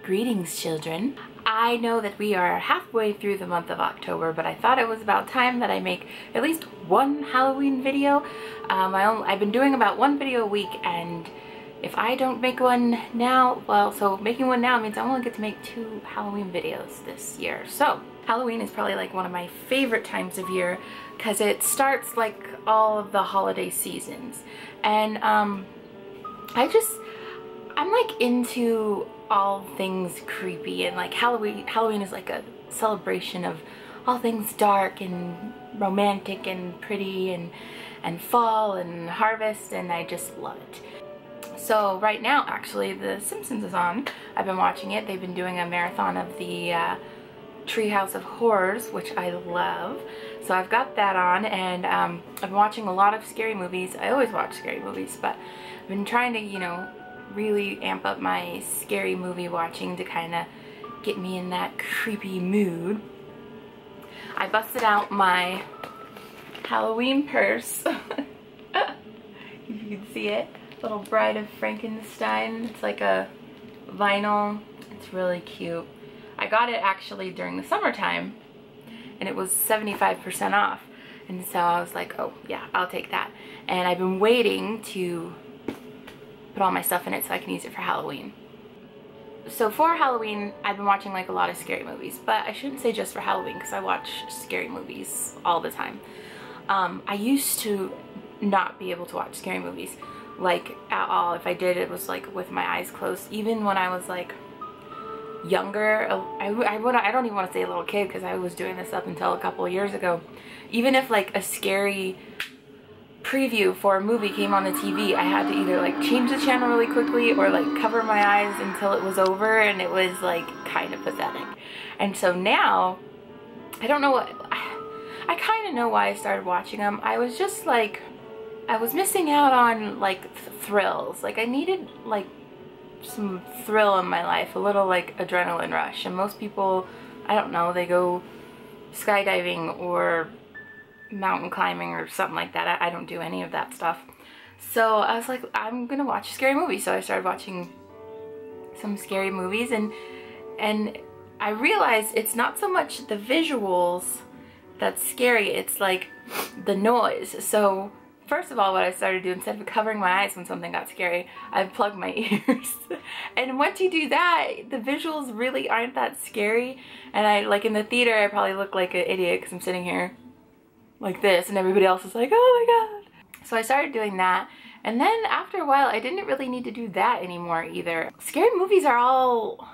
Greetings, children. I know that we are halfway through the month of October, but I thought it was about time that I make at least one Halloween video. I've been doing about one video a week, and if I don't make one now, well, so making one now means I only get to make 2 Halloween videos this year. So Halloween is probably like one of my favorite times of year because it starts like all of the holiday seasons. And I'm like into all things creepy, and like Halloween is like a celebration of all things dark and romantic and pretty and fall and harvest, and I just love it. So right now, actually, The Simpsons is on. I've been watching it. They've been doing a marathon of the Treehouse of Horrors, which I love. So I've got that on, and I've been watching a lot of scary movies. I always watch scary movies, but I've been trying to, you know, really amp up my scary movie watching to kind of get me in that creepy mood. I busted out my Halloween purse. If you can see it. Little Bride of Frankenstein. It's like a vinyl. It's really cute. I got it actually during the summertime, and it was 75% off. And so I was like, oh yeah, I'll take that. And I've been waiting to put all my stuff in it so I can use it for Halloween. So for Halloween, I've been watching like a lot of scary movies, but I shouldn't say just for Halloween because I watch scary movies all the time. I used to not be able to watch scary movies like at all. If I did, it was like with my eyes closed. Even when I was like younger, I don't even want to say a little kid because I was doing this up until a couple of years ago. Even if like a scary preview for a movie came on the TV, I had to either like change the channel really quickly or like cover my eyes until it was over, and it was like kind of pathetic. And so now, I don't know what, I kind of know why I started watching them. I was just like, I was missing out on like thrills. Like I needed like some thrill in my life, a little like adrenaline rush. And most people, I don't know, they go skydiving or mountain climbing or something like that. I don't do any of that stuff. So I was like, I'm gonna watch a scary movie. So I started watching some scary movies, and I realized it's not so much the visuals that's scary, it's like the noise. So first of all, what I started to do, instead of covering my eyes when something got scary, I'd plug my ears. And once you do that, the visuals really aren't that scary. And I, like in the theater, I probably look like an idiot because I'm sitting here like this and everybody else is like, oh my god. So I started doing that, and then after a while I didn't really need to do that anymore either. Scary movies are all,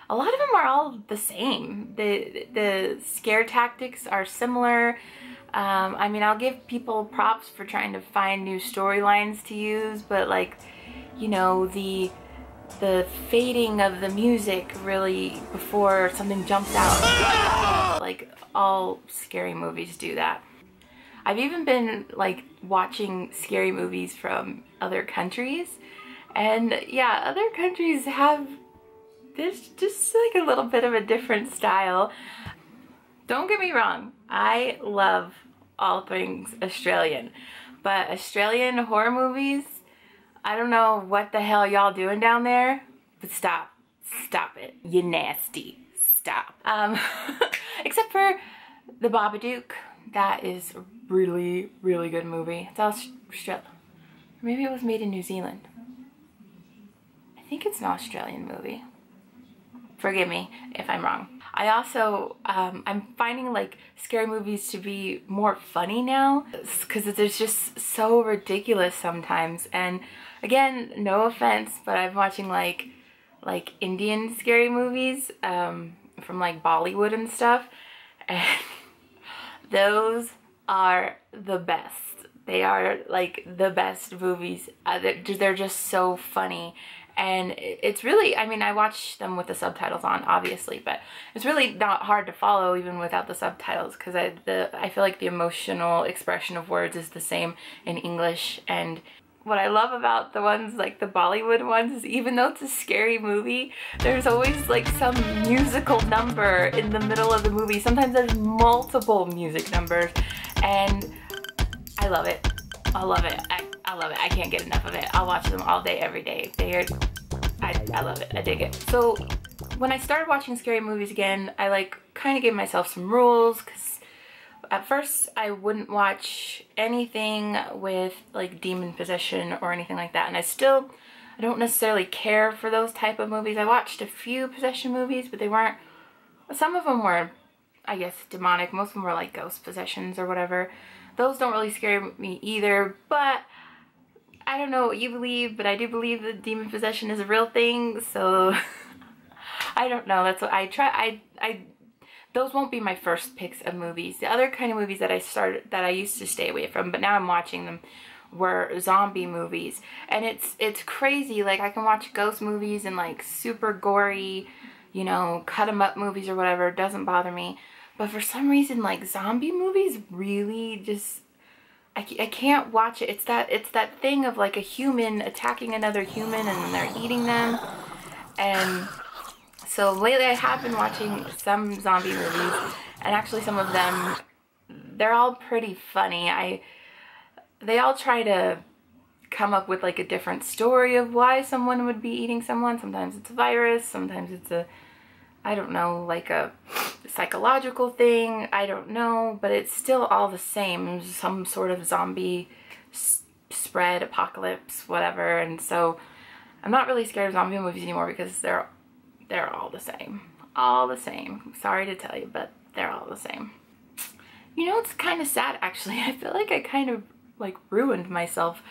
a lot of them are all the same. The scare tactics are similar. I mean, I'll give people props for trying to find new storylines to use, but like, you know, the fading of the music really before something jumps out, like all scary movies do that. I've even been like watching scary movies from other countries, and yeah, other countries have this just like a little bit of a different style. Don't get me wrong, I love all things Australian, but Australian horror movies, I don't know what the hell y'all doing down there, but stop it, you nasty, stop. Except for The Babadook. That is a really, really good movie. It's Australia. Maybe it was made in New Zealand. I think it's an Australian movie. Forgive me if I'm wrong. I also, I'm finding like scary movies to be more funny now because it's just so ridiculous sometimes. And again, no offense, but I'm watching like Indian scary movies from like Bollywood and stuff, and those are the best. They are like the best movies. They're just so funny. And it's really, I mean, I watch them with the subtitles on, obviously, but it's really not hard to follow even without the subtitles, because I feel like the emotional expression of words is the same in English. And what I love about the ones, like the Bollywood ones, is even though it's a scary movie, there's always like some musical number in the middle of the movie. Sometimes there's multiple music numbers, and I love it. I love it. I love it. I can't get enough of it. I'll watch them all day, every day. I love it. I dig it. So when I started watching scary movies again, I like kind of gave myself some rules, because at first I wouldn't watch anything with like demon possession or anything like that, and I don't necessarily care for those type of movies. I watched a few possession movies, but they weren't, some of them were, I guess, demonic. Most of them were like ghost possessions or whatever. Those don't really scare me either, but I don't know what you believe, but I do believe that demon possession is a real thing, so I don't know. That's what I try. Those won't be my first picks of movies. The other kind of movies that I used to stay away from, but now I'm watching them, were zombie movies. And it's crazy. Like, I can watch ghost movies and like super gory, you know, cut 'em up movies or whatever. It doesn't bother me. But for some reason, like, zombie movies really just, I can't watch it. It's that thing of like a human attacking another human and then they're eating them. And so lately I have been watching some zombie movies, and actually some of them, they're all pretty funny. They all try to come up with like a different story of why someone would be eating someone. Sometimes it's a virus, sometimes it's a, I don't know, like a psychological thing, I don't know, but it's still all the same, some sort of zombie spread, apocalypse, whatever. And so I'm not really scared of zombie movies anymore, because they're all the same. All the same. Sorry to tell you, but they're all the same. You know, it's kind of sad, actually. I feel like I kind of like ruined myself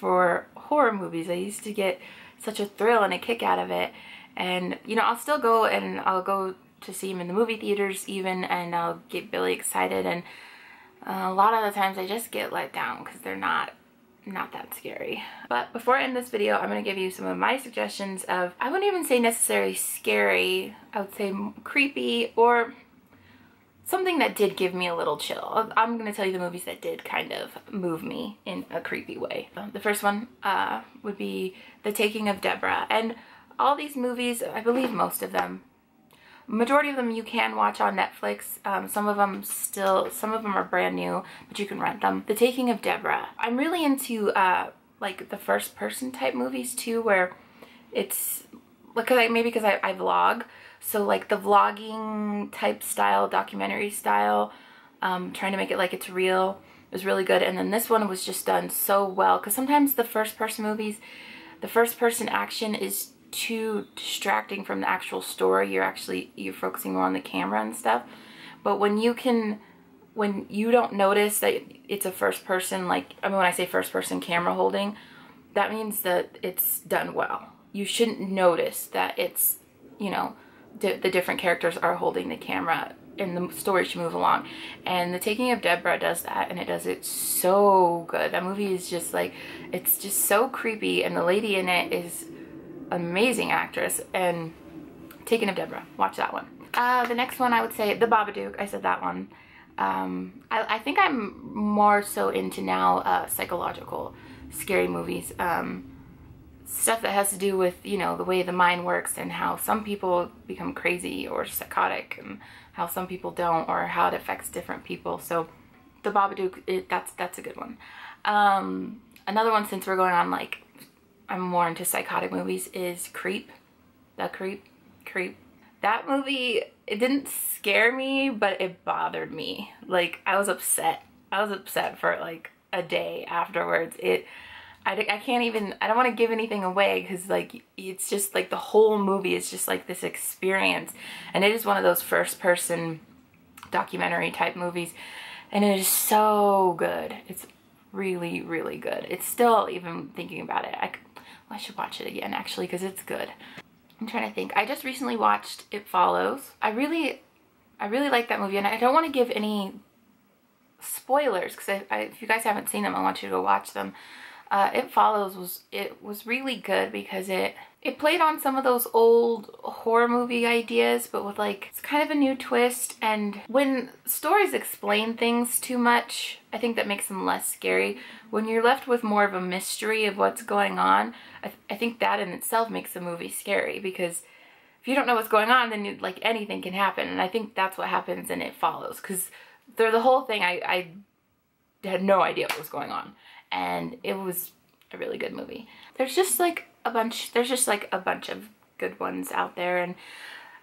for horror movies. I used to get such a thrill and a kick out of it. And, you know, I'll still go, and I'll go to see them in the movie theaters even, and I'll get really excited. And a lot of the times I just get let down because they're not that scary. But before I end this video, I'm going to give you some of my suggestions of, I wouldn't even say necessarily scary, I would say creepy, or something that did give me a little chill. I'm going to tell you the movies that did kind of move me in a creepy way. The first one would be The Taking of Deborah. And all these movies, I believe most of them, majority of them you can watch on Netflix. Some of them are brand new, but you can rent them. The Taking of Deborah. I'm really into like the first person type movies too, where it's because I vlog, so like the vlogging type style, documentary style, trying to make it like it's real, was really good. And then this one was just done so well, because sometimes the first person movies, the first person action is too distracting from the actual story. You're focusing more on the camera and stuff. But when you don't notice that it's a first person, like, I mean, when I say first person camera holding, that means that it's done well. You shouldn't notice that it's, you know, the different characters are holding the camera and the story should move along. And The Taking of Deborah does that, and it does it so good. That movie is just like, it's just so creepy, and the lady in it is amazing actress. And Taking of Deborah, watch that one. The next one, I would say The Babadook. I said that one. I think I'm more so into now psychological scary movies, stuff that has to do with, you know, the way the mind works and how some people become crazy or psychotic and how some people don't, or how it affects different people. So The Babadook, that's a good one. Another one, since we're going on, like, I'm more into psychotic movies, is Creep. Creep. That movie, it didn't scare me, but it bothered me. Like, I was upset. For like a day afterwards. I can't even, I don't want to give anything away, because like, it's just like the whole movie is just like this experience. And it is one of those first person documentary type movies. And it is so good. It's really, really good. It's still, even thinking about it, I should watch it again actually, because it's good. I'm trying to think. I just recently watched It Follows. I really like that movie, and I don't want to give any spoilers, because if you guys haven't seen them, I want you to go watch them. It Follows was really good, because it played on some of those old horror movie ideas, but with like, it's kind of a new twist. And when stories explain things too much, I think that makes them less scary. When you're left with more of a mystery of what's going on, I think that in itself makes the movie scary, because if you don't know what's going on, then like anything can happen. And I think that's what happens in It Follows, because through the whole thing, I had no idea what was going on. And it was a really good movie. There's just like a bunch of good ones out there. And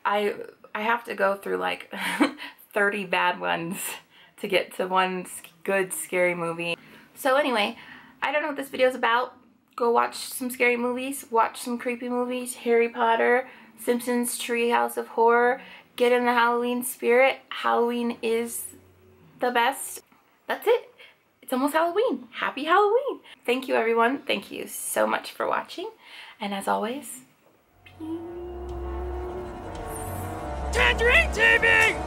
I have to go through like 30 bad ones to get to one good scary movie. So anyway, I don't know what this video is about. Go watch some scary movies, watch some creepy movies, Harry Potter, Simpsons, Treehouse of Horror. Get in the Halloween spirit. Halloween is the best. That's it. It's almost Halloween. Happy Halloween. Thank you, everyone. Thank you so much for watching. And as always, peace. TanGerineTV!